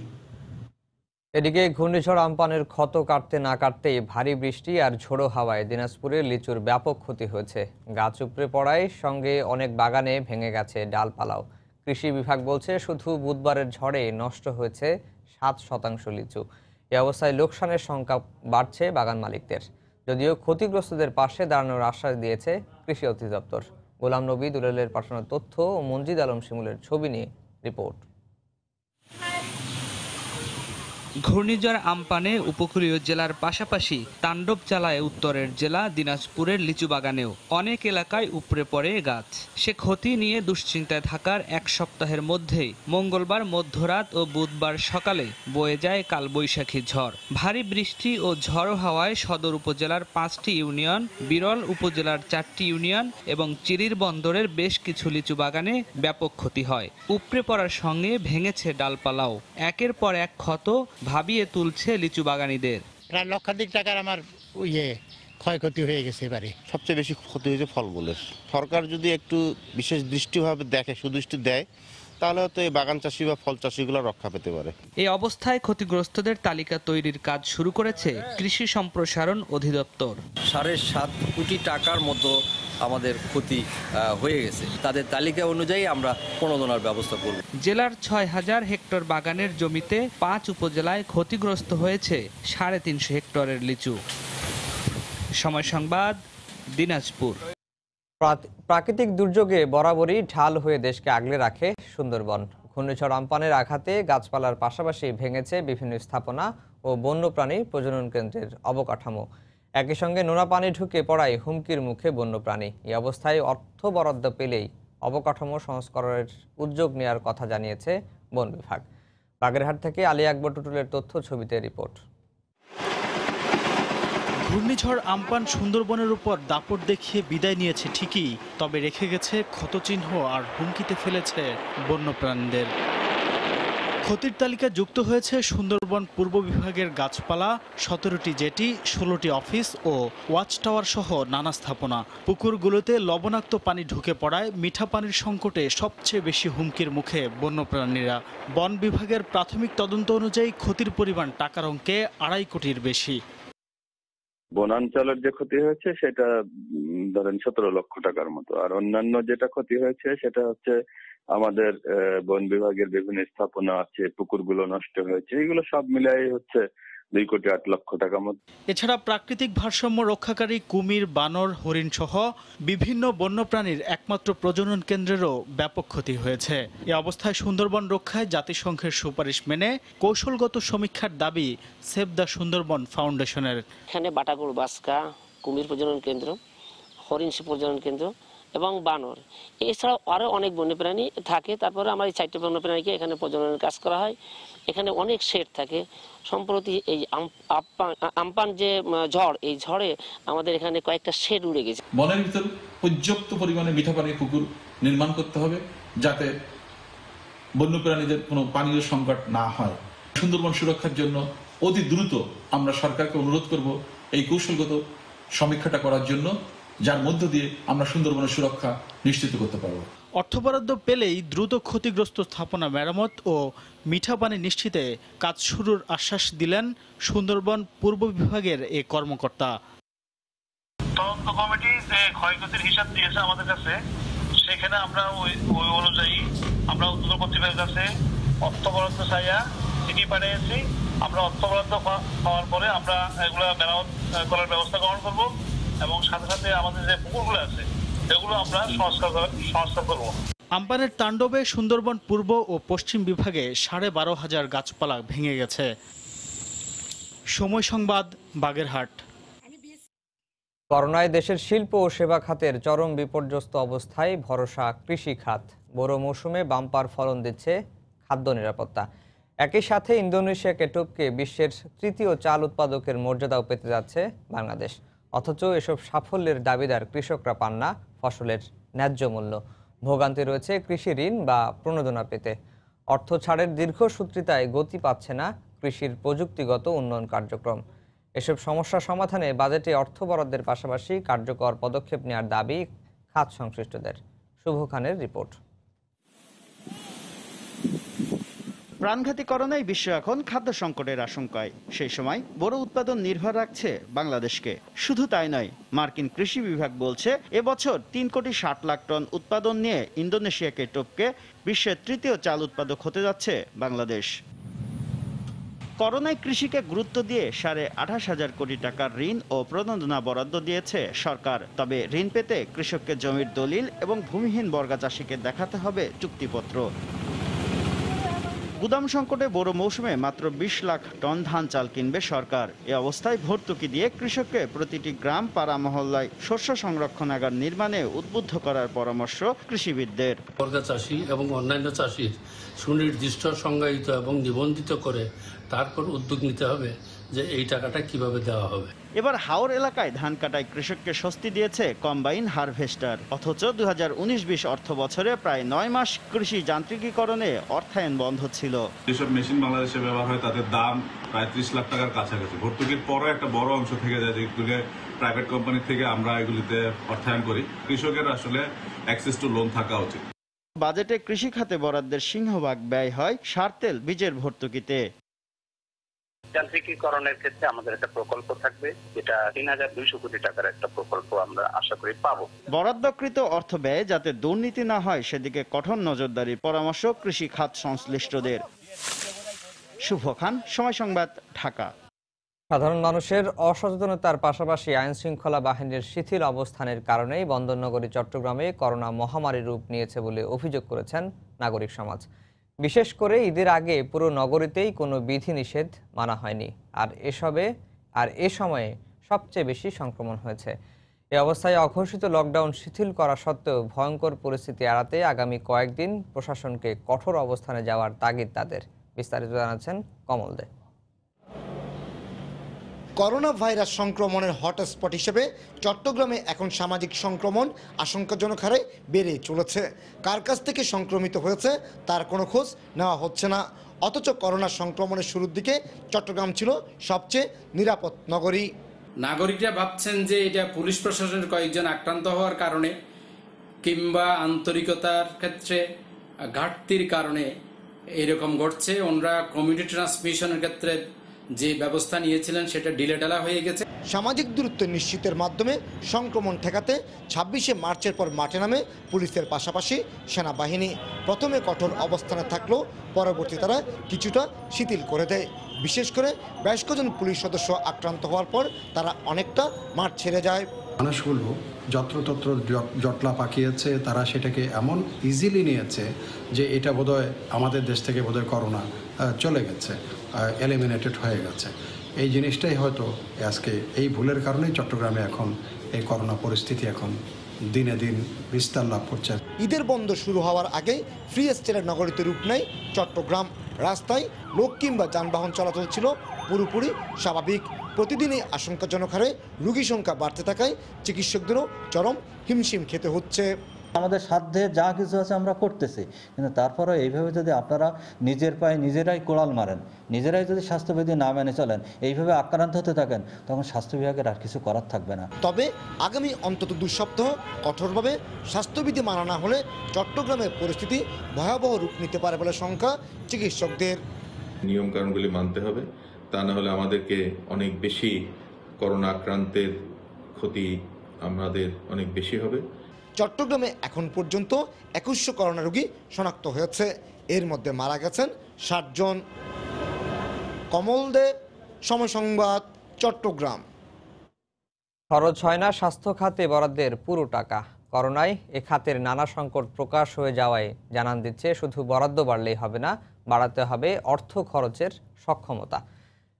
এদিকে ঘূর্ণিঝড় আম্পানের ক্ষত কাটতে না কাটতেই ভারী বৃষ্টি আর ঝোড়ো হাওয়ায় দিনাজপুরের লিচুর ব্যাপক ক্ষতি হয়েছে। গাছ উপড়ে পড়ায় সঙ্গে অনেক বাগানে ভেঙে গেছে ডালপালাও। কৃষি বিভাগ বলছে, শুধু বুধবারের ঝড়ে নষ্ট হয়েছে 7% লিচু। এ অবস্থায় লোকসানের সংখ্যা বাড়ছে বাগান মালিকদের। যদিও ক্ষতিগ্রস্তদের পাশে দাঁড়ানোর আশ্বাস দিয়েছে কৃষি অধিদপ্তর। গোলাম নবী দুলালের পাঠানো তথ্য ও মঞ্জিদ আলম শিমুলের ছবি নিয়ে রিপোর্ট। ঘূর্ণিঝড় আম্পানে উপকূলীয় জেলার পাশাপাশি তাণ্ডব চালায় উত্তরের জেলা দিনাজপুরের লিচু বাগানেও। অনেক এলাকায় উপড়ে পড়ে গাছ। সে ক্ষতি নিয়ে দুশ্চিন্তায় থাকার এক সপ্তাহের মধ্যেই মঙ্গলবার মধ্যরাত ও বুধবার সকালে বয়ে যায় কালবৈশাখী ঝড়। ভারী বৃষ্টি ও ঝড়ো হাওয়ায় সদর উপজেলার 5টি ইউনিয়ন, বিরল উপজেলার 4টি ইউনিয়ন এবং চিরির বন্দরের বেশ কিছু লিচু বাগানে ব্যাপক ক্ষতি হয়। উপড়ে পড়ার সঙ্গে ভেঙেছে ডালপালাও। একের পর এক ক্ষত ভাবিয়ে তুলছে লিচু বাগানীদের। প্রায় লক্ষাধিক টাকার আমার ক্ষয়ক্ষতি হয়ে গেছে এবারে। সবচেয়ে বেশি ক্ষতি হয়েছে ফলমূলের। সরকার যদি একটু বিশেষ দৃষ্টিভাবে দেখে, সুদৃষ্টি দেয়, তাহলে হয়তো এই বাগান চাষি বা ফল চাষিগুলো রক্ষা পেতে পারে। এই অবস্থায় ক্ষতিগ্রস্তদের তালিকা তৈরির কাজ শুরু করেছে কৃষি সম্প্রসারণ অধিদপ্তর। 7.5 কোটি টাকার মতো আমাদের ক্ষতি হয়ে গেছে। তাদের তালিকা অনুযায়ী আমরা প্রণোদনার ব্যবস্থা করব। জেলার 6000 হেক্টর বাগানের জমিতে 5 উপজেলায় ক্ষতিগ্রস্ত হয়েছে 350 হেক্টরের লিচু। সময় সংবাদ, দিনাজপুর। প্রাকৃতিক দুর্যোগে বরাবরই ঢাল হয়ে দেশকে আগলে রাখে সুন্দরবন। ঘূর্ণিঝড় আম্পানের আঘাতে গাছপালার পাশাপাশি ভেঙেছে বিভিন্ন স্থাপনা ও বন্যপ্রাণী প্রজনন কেন্দ্রের অবকাঠামো। একই সঙ্গে নোনা পানি ঢুকে পড়ায় হুমকির মুখে বন্যপ্রাণী। এই অবস্থায় অর্থ বরাদ্দ পেলেই অবকাঠামো সংস্কারের উদ্যোগ নেওয়ার কথা জানিয়েছে বন বিভাগ। বাগেরহাট থেকে আলী আকবর টুটুলের তথ্য ছবিতে রিপোর্ট। ঘূর্ণিঝড় আম্পান সুন্দরবনের উপর দাপট দেখিয়ে বিদায় নিয়েছে ঠিকই, তবে রেখে গেছে ক্ষতচিহ্ন আর হুমকিতে ফেলেছে বন্যপ্রাণীদের। ক্ষতির তালিকায় যুক্ত হয়েছে সুন্দরবন পূর্ব বিভাগের গাছপালা, 17টি জেটি, 16টি অফিস ও ওয়াচ টাওয়ার সহ নানা স্থাপনা। পুকুরগুলোতে লবণাক্ত পানি ঢুকে পড়ায় মিঠা পানির সংকটে সবচেয়ে বেশি হুমকির মুখে বন্যপ্রাণীরা। বন বিভাগের প্রাথমিক তদন্ত অনুযায়ী ক্ষতির পরিমাণ টাকার অঙ্কে 2.5 কোটির বেশি। বনাঞ্চলের যে ক্ষতি হয়েছে সেটা ধরেন 17 লক্ষ টাকার মতো, আর অন্যান্য যেটা ক্ষতি হয়েছে সেটা হচ্ছে আমাদের বন বিভাগের বিভিন্ন স্থাপনা আছে, পুকুরগুলো নষ্ট হয়েছে, এগুলো সব মিলাই হচ্ছে 2 কোটি 8 লক্ষ টাকা মতো। এছাড়া প্রাকৃতিক ভারসাম্য রক্ষাকারী কুমির, বানর, হরিণ সহ বিভিন্ন বন্যপ্রাণীর একমাত্র প্রজনন কেন্দ্রেরও ব্যাপক ক্ষতি হয়েছে। এ অবস্থায় সুন্দরবন রক্ষায় জাতিসংঘের সুপারিশ মেনে কৌশলগত সমীক্ষার দাবি সেভ দ্য সুন্দরবন ফাউন্ডেশনের। এখানে বাটাগুড়, বাসকা, কুমির প্রজনন কেন্দ্র, হরিণ প্রজনন কেন্দ্র এবং বানর, এছাড়াও আরও অনেক বন্যপ্রাণী থাকে। তারপরে আমার এই 4টি বন্যপ্রাণীকে এখানে প্রজননের কাজ করা হয়। এখানে অনেক শেড থাকে। সম্প্রতি এই আম্পান যে ঝড়, এই ঝড়ে আমাদের এখানে কয়েকটা শেড উড়ে গেছে। বনের ভিতর পর্যাপ্ত পরিমাণে মিঠা পানির পুকুর নির্মাণ করতে হবে, যাতে বন্যপ্রাণীদের কোনো পানীয় সংকট না হয়। সুন্দরবন সুরক্ষার জন্য অতি দ্রুত আমরা সরকারকে অনুরোধ করব এই কৌশলগত সমীক্ষাটা করার জন্য, যার মধ্য দিয়ে আমরা সুন্দরবনের সুরক্ষা নিশ্চিত করতে পারব। অর্থ বরাদ্দ পেলেই দ্রুত ক্ষতিগ্রস্ত স্থাপনা মেরামত ও মিঠা পানি নিশ্চিতে কাজ শুরুর আশ্বাস দিলেন সুন্দরবন পূর্ব বিভাগের এই কর্মকর্তা। তদন্ত কমিটি যে ক্ষয়ক্ষতির হিসাব দিয়েছে আমাদের কাছে, সেখানে আমরা ওই অনুযায়ী আমরা উদ্যোগ কর্তৃপক্ষের কাছে অর্থ বরাদ্দ চাইয়া চিঠি পাঠিয়েছি। আমরা অর্থ বরাদ্দ পাওয়ার পরে আমরা এগুলো মেরামত করার ব্যবস্থা গ্রহণ করব এবং সাথে সাথে আমাদের যে পুকুরগুলো আছে এগুলো আমরা সংস্কার করব। আমপানের তাণ্ডবে সুন্দরবন পূর্ব ও পশ্চিম বিভাগে 12,500 গাছপালা ভেঙে গেছে। সময় সংবাদ, বাগেরহাট। করোনায় দেশের শিল্প ও সেবা খাতের চরম বিপর্যস্ত অবস্থায় ভরসা কৃষি খাত। বড় মৌসুমে বাম্পার ফলন দিচ্ছে খাদ্য নিরাপত্তা। একই সাথে ইন্দোনেশিয়াকে টপকে বিশ্বের তৃতীয় চাল উৎপাদকের মর্যাদাও পেতে যাচ্ছে বাংলাদেশ। অথচ এসব সাফল্যের দাবিদার কৃষকরা পান না ফসলের ন্যায্য মূল্য। ভোগান্তি রয়েছে কৃষি ঋণ বা প্রণোদনা পেতে। অর্থ ছাড়ের দীর্ঘসূত্রিতায় গতি পাচ্ছে না কৃষির প্রযুক্তিগত উন্নয়ন কার্যক্রম। এসব সমস্যা সমাধানে বাজেটে অর্থ বরাদ্দের পাশাপাশি কার্যকর পদক্ষেপ নেওয়ার দাবি খাত সংশ্লিষ্টদের। শুভ খানের রিপোর্ট। প্রাণঘাতী করোনায় বিশ্ব এখন খাদ্য সংকটের আশঙ্কায়। সেই সময় বড় উৎপাদন নির্ভর রাখছে বাংলাদেশকে। শুধু তাই নয়, মার্কিন কৃষি বিভাগ বলছে এবছর 3,60,00,000 টন উৎপাদন নিয়ে ইন্দোনেশিয়াকে টপকে বিশ্বের তৃতীয় চাল উৎপাদক হতে যাচ্ছে বাংলাদেশ। করোনায় কৃষিকে গুরুত্ব দিয়ে 28,500 কোটি টাকার ঋণ ও প্রণোদনা বরাদ্দ দিয়েছে সরকার। তবে ঋণ পেতে কৃষককে জমির দলিল এবং ভূমিহীন বর্গা চাষিকে দেখাতে হবে চুক্তিপত্র। গুদাম সংকটে বড় মৌসুমে মাত্র 20 লাখ টন ধান চাল কিনবে সরকার। এ অবস্থায় ভর্তুকি দিয়ে কৃষককে প্রতিটি গ্রাম, পাড়া, মহল্লায় শস্য সংরক্ষণাগার নির্মাণে উদ্বুদ্ধ করার পরামর্শ কৃষিবিদদের। বর্গা চাষি এবং অন্যান্য চাষির সুনির্দিষ্ট সংজ্ঞায়িত এবং নিবন্ধিত করে তারপর উদ্যোগ নিতে হবে যে এই টাকাটা কিভাবে দেওয়া হবে। এবার হাওর এলাকায় ধান কাটায় কৃষককে স্বস্তি দিয়েছে কম্বাইন হারভেস্টার। অথচ 2019-20 অর্থ বছরে প্রায় 9 মাস কৃষি যান্ত্রিকীকরণে অর্থায়ন বন্ধ ছিল। যেসব মেশিন বাংলাদেশে ব্যবহার হয় তাদের দাম প্রায় 30 লাখ টাকার কাছাকাছি। ভর্তুকির পরও একটা বড় অংশ থেকে যায়, যেগুলো প্রাইভেট কোম্পানি থেকে আমরা এগুলিতে অর্থায়ন করি। কৃষকের আসলে অ্যাক্সেস টু লোন থাকা উচিত। বাজেটে কৃষি খাতে বরাদ্দের সিংহভাগ ব্যয় হয় সার তেল বীজের ভর্তুকিতে। যান্ত্রিকীকরণের ক্ষেত্রে আমাদের একটা প্রকল্প থাকবে, যেটা 3,200 কোটি টাকার একটা প্রকল্প আমরা আশা করি পাবো। বরাদ্দকৃত অর্থ ব্যয় যাতে দুর্নীতি না হয় সেদিকে কঠোর নজরদারির পরামর্শ কৃষি খাত সংশ্লিষ্টদের। শুভ খান, সময় সংবাদ, ঢাকা। সাধারণ মানুষের অসচেতনতার পাশাপাশি আইন শৃঙ্খলা বাহিনীর শিথিল অবস্থানের কারণেই বন্দরনগরী চট্টগ্রামে করোনা মহামারী রূপ নিয়েছে বলে অভিযোগ করেছেন নাগরিক সমাজ। বিশেষ করে ঈদের আগে পুরো নগরীতেই কোনো বিধিনিষেধ মানা হয়নি, আর এ সময়ে সবচেয়ে বেশি সংক্রমণ হয়েছে। এ অবস্থায় অঘোষিত লকডাউন শিথিল করা সত্ত্বেও ভয়ঙ্কর পরিস্থিতি এড়াতে আগামী কয়েকদিন প্রশাসনকে কঠোর অবস্থানে যাওয়ার তাগিদ তাদের। বিস্তারিত জানাচ্ছেন কমল দে। করোনা ভাইরাস সংক্রমণের হটস্পট হিসেবে চট্টগ্রামে এখন সামাজিক সংক্রমণ আশঙ্কাজনক হারে বেড়ে চলেছে। কার কাছ থেকে সংক্রমিত হয়েছে তার কোনো খোঁজ নেওয়া হচ্ছে না। অথচ করোনা সংক্রমণের শুরুর দিকে চট্টগ্রাম ছিল সবচেয়ে নিরাপদ নগরী। নাগরিকরা ভাবছেন যে এটা পুলিশ প্রশাসনের কয়েকজন আক্রান্ত হওয়ার কারণে কিংবা আন্তরিকতার ক্ষেত্রে ঘাটতির কারণে এরকম ঘটছে। ওনারা কমিউনিটি ট্রান্সমিশনের ক্ষেত্রে যে ব্যবস্থা নিয়েছিলেন সেটা ঢিলেঢালা হয়ে গেছে। সামাজিক দূরত্ব নিশ্চিতের মাধ্যমে সংক্রমণ ঠেকাতে 26শে মার্চের পর মাঠে নামে পুলিশের পাশাপাশি সেনাবাহিনী। প্রথমে কঠোর অবস্থানে থাকলেও পরবর্তী তারা কিছুটা শিথিল করে দেয়। বিশেষ করে বেশ কজন পুলিশ সদস্য আক্রান্ত হওয়ার পর তারা অনেকটা মাঠ ছেড়ে যায়। মানুষগুলো যত্রতত্র জটলা পাকিয়েছে, তারা সেটাকে এমন ইজিলি নিয়েছে যে এটা বোধহয় আমাদের দেশ থেকে বোধহয় করোনা চলে গেছে, এলিমিনেটেড হয়ে গেছে। এই জিনিসটাই হয়তো আজকে এই ভুলের কারণেই চট্টগ্রামে এখন এই করোনা পরিস্থিতি এখন দিনে দিন বিস্তার লাভ করছে। ঈদের বন্ধ শুরু হওয়ার আগেই ফ্রি স্টেটের নগরীতে রূপ নেয় চট্টগ্রাম। রাস্তায় লোক কিংবা যানবাহন চলাচল ছিল পুরোপুরি স্বাভাবিক। প্রতিদিনই আশঙ্কাজনক হারে রোগী সংখ্যা বাড়তে থাকায় চিকিৎসকদেরও চরম হিমশিম খেতে হচ্ছে। আমাদের সাধ্যে যা কিছু আছে আমরা করতেছি, কিন্তু তারপরে এইভাবে যদি আপনারা নিজের পায়ে নিজেরাই কোড়াল মারেন, নিজেরাই যদি স্বাস্থ্যবিধি না মেনে চলেন, এইভাবে আক্রান্ত হতে থাকেন, তখন স্বাস্থ্য বিভাগের আর কিছু করার থাকবে না। তবে আগামী অন্তত 2 সপ্তাহ কঠোরভাবে স্বাস্থ্যবিধি মানা না হলে চট্টগ্রামের পরিস্থিতি ভয়াবহ রূপ নিতে পারে বলে শঙ্কা চিকিৎসকদের। নিয়মকানুনগুলি মানতে হবে, তা না হলে আমাদেরকে অনেক বেশি করোনা আক্রান্তের ক্ষতি আমাদের অনেক বেশি হবে। চট্টগ্রামে এখন পর্যন্ত 2100 করোনা রোগী শনাক্ত হয়েছে, এর মধ্যে মারা গেছেন 60 জন। কমল দে, সময় সংবাদ, চট্টগ্রাম। খরচ হয় না স্বাস্থ্য খাতে বরাদ্দের পুরো টাকা। করোনায় এ খাতের নানা সংকট প্রকাশ হয়ে যাওয়ায় জানান দিচ্ছে, শুধু বরাদ্দ বাড়লেই হবে না, বাড়াতে হবে অর্থ খরচের সক্ষমতা।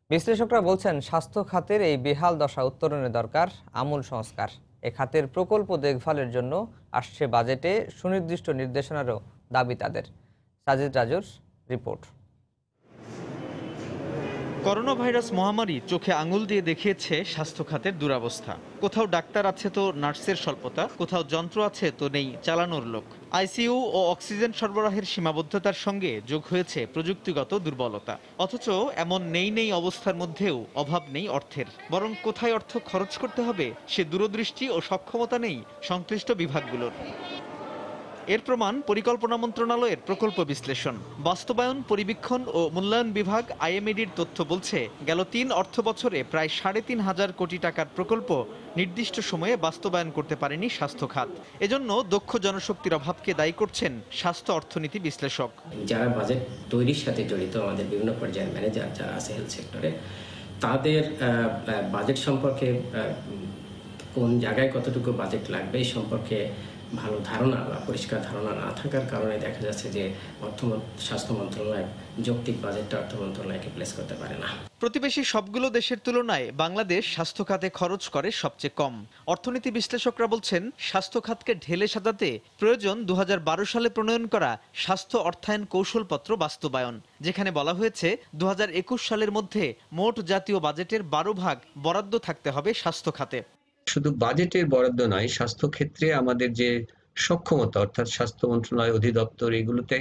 বিশ্লেষকরা বলছেন, স্বাস্থ্য খাতের এই বেহাল দশা উত্তরণে দরকার আমূল সংস্কার। এ খাতের প্রকল্প দেখভালের জন্য আসছে বাজেটে সুনির্দিষ্ট নির্দেশনারও দাবি তাদের। সাজিদ রাজুর রিপোর্ট। করোনা ভাইরাস মহামারী চোখে আঙুল দিয়ে দেখিয়েছে স্বাস্থ্য খাতের দুরবস্থা। কোথাও ডাক্তার আছে তো নার্সের স্বল্পতা, কোথাও যন্ত্র আছে তো নেই চালানোর লোক। আইসিইউ ও অক্সিজেন সরবরাহের সীমাবদ্ধতার সঙ্গে যোগ হয়েছে প্রযুক্তিগত দুর্বলতা। অথচ এমন নেই অবস্থার মধ্যেও অভাব নেই অর্থের, বরং কোথায় অর্থ খরচ করতে হবে সে দূরদৃষ্টি ও সক্ষমতা নেই সংশ্লিষ্ট বিভাগগুলোর। এর প্রমাণ পরিকল্পনা মন্ত্রণালয়ের প্রকল্প বিশ্লেষণ, বাস্তবায়ন, পরিবীক্ষণ ও মূল্যায়ন বিভাগ আইএমএডির তথ্য বলছে, গেল 3 অর্থ বছরে প্রায় 3,500 কোটি টাকার প্রকল্প নির্দিষ্ট সময়ে বাস্তবায়ন করতে পারেনি স্বাস্থ্য খাত। এজন্য দক্ষ জনশক্তির অভাবকে দায়ী করছেন স্বাস্থ্য অর্থনীতি বিশ্লেষক। যারা বাজেট তৈরির সাথে জড়িত, আমাদের বিভিন্ন পর্যায়ের ম্যানেজার যারা আছে হেলথ সেক্টরে, তাদের বাজেট সম্পর্কে কোন জায়গায় কতটুকু বাজেট লাগবে এই সম্পর্কে ভালো ধারণা বা পরিষ্কার ধারণা না থাকার কারণে দেখা যাচ্ছে যে স্বাস্থ্য মন্ত্রণালয় যৌক্তিক বাজেটটা অর্থ মন্ত্রণালয়কে প্লেস করতে পারে না। প্রতিবেশী সবগুলো দেশের তুলনায় বাংলাদেশ স্বাস্থ্য খাতে খরচ করে সবচেয়ে কম। অর্থনীতি বিশ্লেষকরা বলছেন, স্বাস্থ্য খাতকে ঢেলে সাজাতে প্রয়োজন 2012 সালে প্রণয়ন করা স্বাস্থ্য অর্থায়ন কৌশলপত্র বাস্তবায়ন, যেখানে বলা হয়েছে 2021 সালের মধ্যে মোট জাতীয় বাজেটের 12 ভাগ বরাদ্দ থাকতে হবে স্বাস্থ্য খাতে। শুধু বাজেটের বরাদ্দ নয়, স্বাস্থ্য ক্ষেত্রে আমাদের যে সক্ষমতা, অর্থাৎ স্বাস্থ্য মন্ত্রণালয়, অধিদপ্তর, এগুলোতে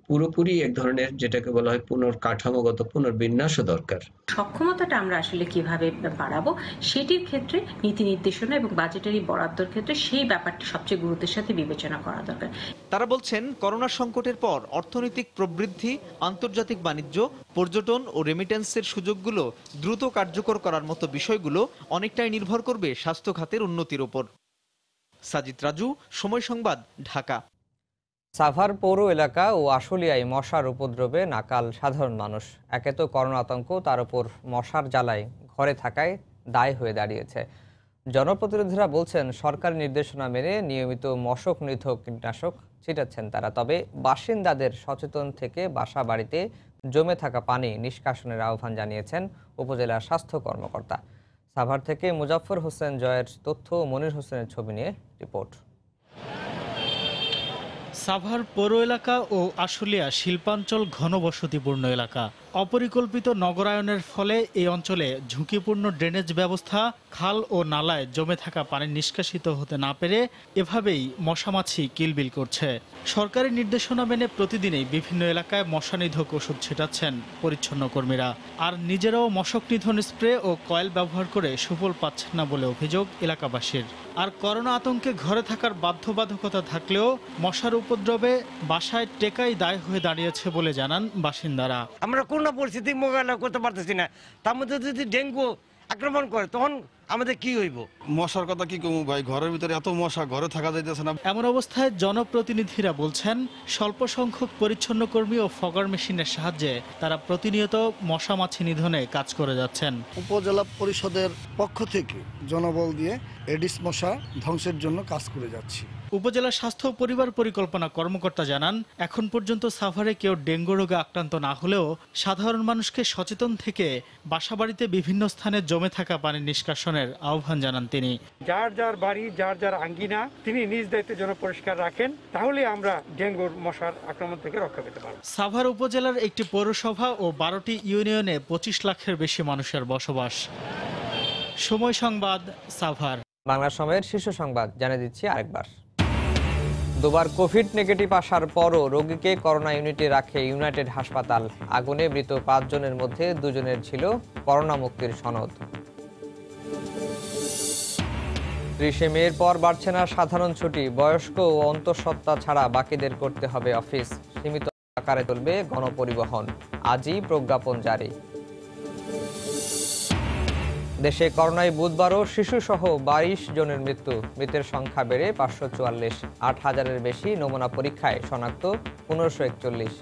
পুরোপুরি এক ধরনের যেটাকে বলা হয় পুনর্কাঠামোগত পুনর্বিন্যাসও দরকার। সক্ষমতাটা আমরা আসলে কিভাবে বাড়াবো সেটির ক্ষেত্রে নীতি নির্দেশনা এবং বাজেটারি বরাদ্দের ক্ষেত্রে সেই ব্যাপারটি সবচেয়ে গুরুত্বের সাথে বিবেচনা করা দরকার। তারা বলছেন, করোনা সংকটের পর অর্থনৈতিক প্রবৃদ্ধি, আন্তর্জাতিক বাণিজ্য, পর্যটন ও রেমিটেন্সের সুযোগগুলো দ্রুত কার্যকর করার মতো বিষয়গুলো অনেকটাই নির্ভর করবে স্বাস্থ্য খাতের উন্নতির উপর। সাজিদ রাজু, সময় সংবাদ, ঢাকা। সাভার পৌর এলাকা ও আশুলিয়ায় মশার উপদ্রবে নাকাল সাধারণ মানুষ। একে তো করোনা আতঙ্ক, তার উপর মশার জ্বালায় ঘরে থাকায় দায় হয়ে দাঁড়িয়েছে। জনপ্রতিনিধিরা বলছেন, সরকারি নির্দেশনা মেনে নিয়মিত মশক নিধক কীটনাশক ছিটাচ্ছেন তারা। তবে বাসিন্দাদের সচেতন থেকে বাসা বাড়িতে জমে থাকা পানি নিষ্কাশনের আহ্বান জানিয়েছেন উপজেলা স্বাস্থ্য কর্মকর্তা। সাভার থেকে মুজাফফর হোসেন জয়ের তথ্য ও মনির হোসেনের ছবি নিয়ে রিপোর্ট। সাভার পৌর এলাকা ও আশুলিয়া শিল্পাঞ্চল ঘনবসতিপূর্ণ এলাকা। অপরিকল্পিত নগরায়নের ফলে এই অঞ্চলে ঝুঁকিপূর্ণ ড্রেনেজ ব্যবস্থা, খাল ও নালায় জমে থাকা পানি নিষ্কাশিত হতে না পেরে এভাবেই মশামাছি কিলবিল করছে। সরকারি নির্দেশনা মেনে প্রতিদিনই বিভিন্ন এলাকায় মশা নিধক ওষুধ ছিটাচ্ছেন পরিচ্ছন্ন কর্মীরা, আর নিজেরাও মশক নিধন স্প্রে ও কয়েল ব্যবহার করে সুফল পাচ্ছেন না বলে অভিযোগ এলাকাবাসীর। আর করোনা আতঙ্কে ঘরে থাকার বাধ্যবাধকতা থাকলেও মশার উপদ্রবে বাসায় টেকাই দায় হয়ে দাঁড়িয়েছে বলে জানান বাসিন্দারা। আমরা করোনা পরিস্থিতি মোকাবেলা করতে পারতেছি না, তার মধ্যে যদি ডেঙ্গু আক্রমণ করে তখন আমাদের কি হইব? মশার কথা কি কমু ভাই, ঘরের ভিতরে এত মশা, ঘরে থাকা যাইতেছে না। এমন অবস্থায় জনপ্রতিনিধিরা বলছেন, স্বল্প সংখ্যক পরিচ্ছন্ন কর্মী ও ফগার মেশিনের সাহায্যে তারা প্রতিনিয়ত মশা মাছি নিধনে কাজ করে যাচ্ছেন। উপজেলা পরিষদের পক্ষ থেকে জনবল দিয়ে এডিস মশা ধ্বংসের জন্য কাজ করে যাচ্ছি। উপজেলা স্বাস্থ্য ও পরিবার পরিকল্পনা কর্মকর্তা জানান, এখন পর্যন্ত সাভারে কেউ ডেঙ্গু রোগে আক্রান্ত না হলেও সাধারণ মানুষকে সচেতন থেকে বাসাবাড়িতে বিভিন্ন স্থানে জমে থাকা পানি নিষ্কাশনের আহ্বান জানান তিনি। যার যার বাড়ি, যার যার আঙ্গিনা তিনি নিজ দায়িত্বে যেন পরিষ্কার রাখেন, তাহলে আমরা ডেঙ্গুর মশার আক্রমণ থেকে রক্ষা পেতে পারব। সাভার উপজেলার একটি পৌরসভা ও 12টি ইউনিয়নে 25 লাখের বেশি মানুষের বসবাস। সময় সংবাদ, সাভার। বাংলা সময়ের শীর্ষ সংবাদ জানিয়ে দিচ্ছি আরেকবার। দুবার কোভিড নেগেটিভ আসার পরও রোগীকে করোনা ইউনিটে রাখে ইউনাইটেড হাসপাতাল। আগুনে মৃত 5 জনের মধ্যে 2 জনের ছিল করোনা মুক্তির সনদ। 30শে মের পর বাড়ছে না সাধারণ ছুটি। বয়স্ক ও অন্তঃসত্ত্বা ছাড়া বাকিদের করতে হবে অফিস। সীমিত আকারে চলবে গণপরিবহন। আজই প্রজ্ঞাপন জারি। দেশে করোনায় বুধবারও শিশুসহ 22 জনের মৃত্যু। মৃতের সংখ্যা বেড়ে 544। 8,000-এর বেশি নমুনা পরীক্ষায় শনাক্ত 1541।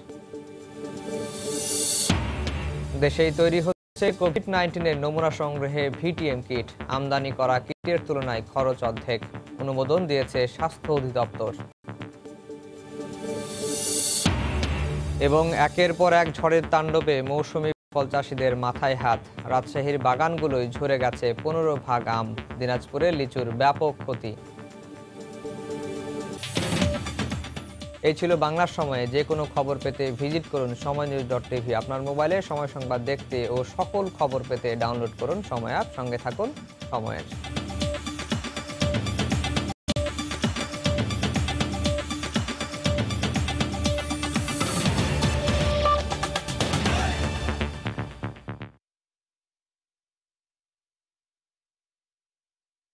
দেশেই তৈরি হচ্ছে কোভিড-19-এর নমুনা সংগ্রহে ভিটিএম কিট। আমদানি করা কিটের তুলনায় খরচ অর্ধেক। অনুমোদন দিয়েছে স্বাস্থ্য অধিদপ্তর। এবং একের পর এক ঝড়ের তাণ্ডবে মৌসুমী ফল চাষিদের মাথায় হাত। রাজশাহীর বাগানগুলোই ঝরে গেছে 15 ভাগ আম। দিনাজপুরে লিচুর ব্যাপক ক্ষতি। এই ছিল বাংলার সময়ে। যে কোনো খবর পেতে ভিজিট করুন সময়নিউজ.tv। আপনার মোবাইলে সময় সংবাদ দেখতে ও সকল খবর পেতে ডাউনলোড করুন সময় অ্যাপ। সঙ্গে থাকুন সময়ের।